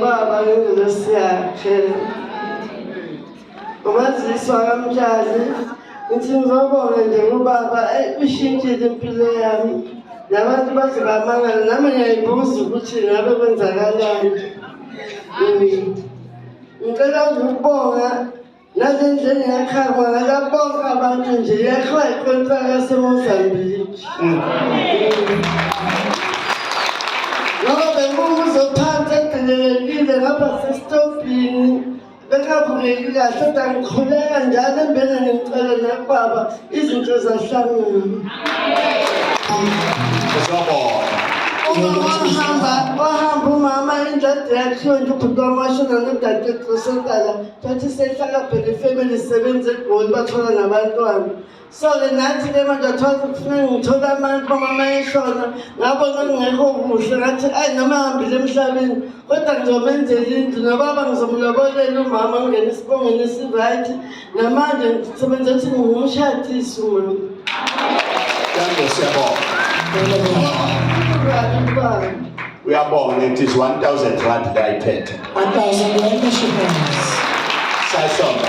Baba ngizosiyakhe umazisi wakamtshali ngithi ngizobonga nje ubaba ushintshile impilo yami nabantu baze bamangala nami ngiyayibuza ukuthi ngabe kwenzakalani. Ngicela ukubonga naze ndleni yakhamba ngalabonke abantu nje yakhiwa ikontraka yaseMozambique. Ngoba benguzophansi edelelekile ngapha sesitobhini bengavuleki kahle kodwa ngikhuleka njalo embele ngicela nakubaba izinto zahlangana. Wahamba umama indlade yakhiwe nje ubhuti wamashona nodadewethu sodala thathi sehlakabhele ifamily isebenza eGoli bathola nabantwana. So-ke nathi-ke manje athola kufuneka ngithole abantu bamama eshona ngabona kungekho kuhle ngathi ayi noma ehambile emhlabeni kodwa ngizomenzela indlu nobaba ngizomlobolela umama ngene isibongeni esi-right namanje ngisebenza ukuthi ngingumshadisi umama. Uyabonga it is 1,000 rand ayiphethe. 1,000 rand. Sayisonga.